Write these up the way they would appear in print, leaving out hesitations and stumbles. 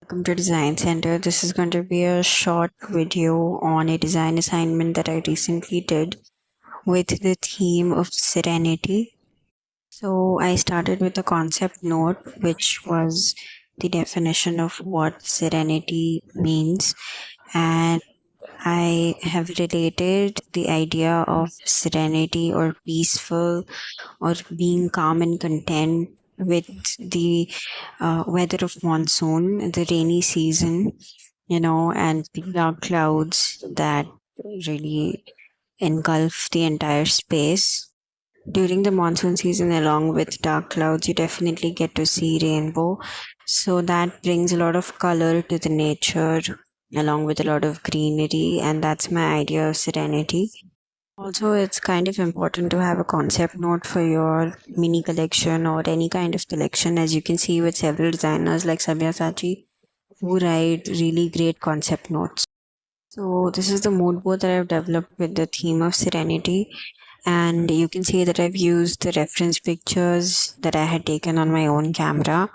Welcome to Design Center. This is going to be a short video on a design assignment that I recently did with the theme of serenity. So I started with a concept note, which was the definition of what serenity means. And I have related the idea of serenity or peaceful or being calm and content with the weather of monsoon, the rainy season, and the dark clouds that really engulf the entire space. During the monsoon season, along with dark clouds, you definitely get to see rainbow. So that brings a lot of color to the nature, along with a lot of greenery, and that's my idea of serenity. Also, it's kind of important to have a concept note for your mini collection or any kind of collection, as you can see with several designers like Sabyasachi who write really great concept notes. So, this is the mood board that I've developed with the theme of serenity, and you can see that I've used the reference pictures that I had taken on my own camera,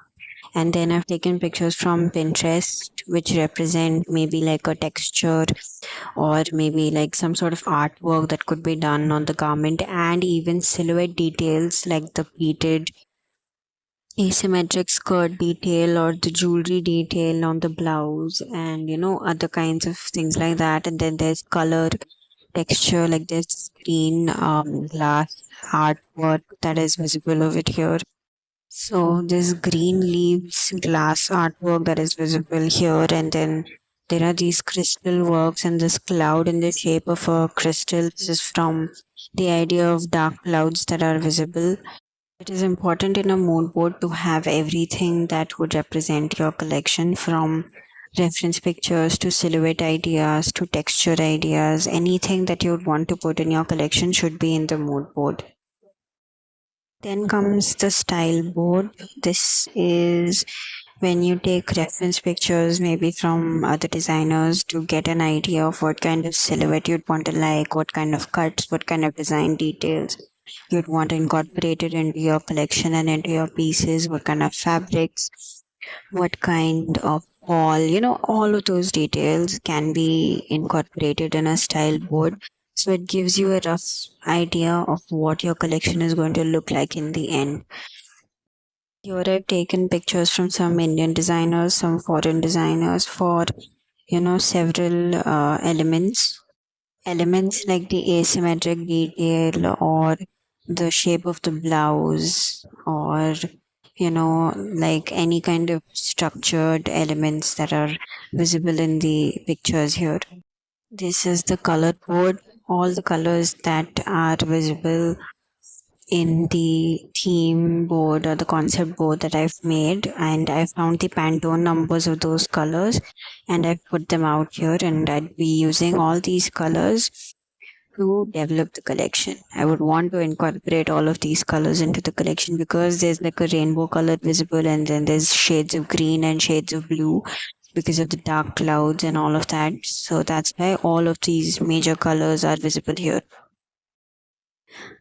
and then I've taken pictures from Pinterest which represent maybe like a texture or maybe like some sort of artwork that could be done on the garment, and even silhouette details like the pleated asymmetric skirt detail or the jewelry detail on the blouse, and other kinds of things like that. And then there's color texture, like this green glass artwork that is visible over here. So this green leaves glass artwork that is visible here, and then there are these crystal works and this cloud in the shape of a crystal. This is from the idea of dark clouds that are visible. It is important in a mood board to have everything that would represent your collection, from reference pictures to silhouette ideas to texture ideas. Anything that you would want to put in your collection should be in the mood board. Then comes the style board. This is when you take reference pictures, maybe from other designers, to get an idea of what kind of silhouette you'd want to like, what kind of cuts, what kind of design details you'd want incorporated into your collection and into your pieces, what kind of fabrics, what kind of all of those details can be incorporated in a style board. So it gives you a rough idea of what your collection is going to look like in the end. Here I've taken pictures from some Indian designers, some foreign designers for, several elements. Elements like the asymmetric detail or the shape of the blouse, or like any kind of structured elements that are visible in the pictures here. This is the color board. All the colors that are visible in the theme board or the concept board that I've made, and I found the Pantone numbers of those colors and I've put them out here, and I'd be using all these colors to develop the collection. I would want to incorporate all of these colors into the collection because there's like a rainbow color visible, and then there's shades of green and shades of blue because of the dark clouds and all of that. So that's why all of these major colors are visible here.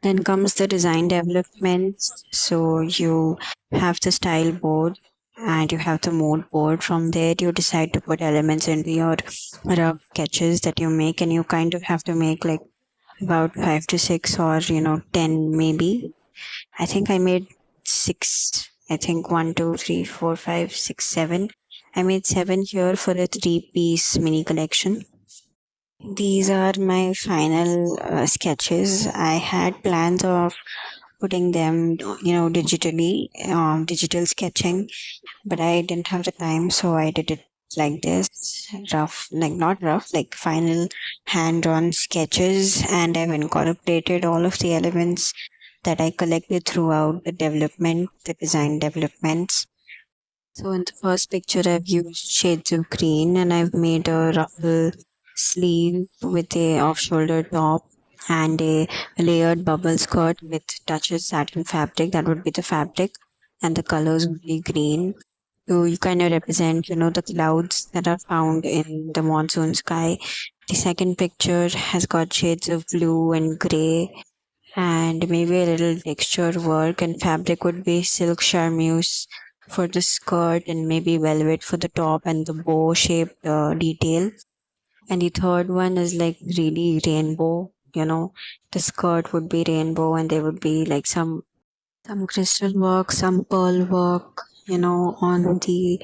Then comes the design development. So you have the style board and you have the mood board. From there, you decide to put elements into your rough sketches that you make, and you kind of have to make like about 5 to 6 or 10 maybe. I think I made six. I think 1, 2, 3, 4, 5, 6, 7. I made 7 here for a 3-piece mini collection. These are my final sketches. I had plans of putting them, digitally, digital sketching, but I didn't have the time, so I did it like this, rough, like not rough, like final hand-drawn sketches, and I've incorporated all of the elements that I collected throughout the design developments. So in the first picture, I've used shades of green, and I've made a ruffle sleeve with a off-shoulder top and a layered bubble skirt with touches satin fabric. That would be the fabric, and the colors would be green. So you kind of represent, the clouds that are found in the monsoon sky. The second picture has got shades of blue and gray, and maybe a little texture work, and fabric would be silk charmeuse for the skirt and maybe velvet for the top and the bow shaped detail. And the third one is like really rainbow. The skirt would be rainbow and there would be like some crystal work, some pearl work, on the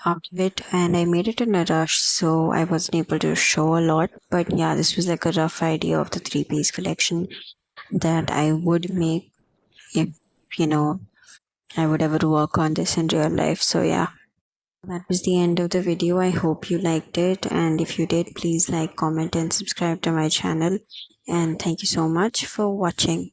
outfit. And I made it in a rush, so I wasn't able to show a lot. But yeah, this was like a rough idea of the three-piece collection that I would make if, you know, I would ever work on this in real life. So yeah. That was the end of the video. I hope you liked it. And if you did, please like, comment, and subscribe to my channel. And thank you so much for watching.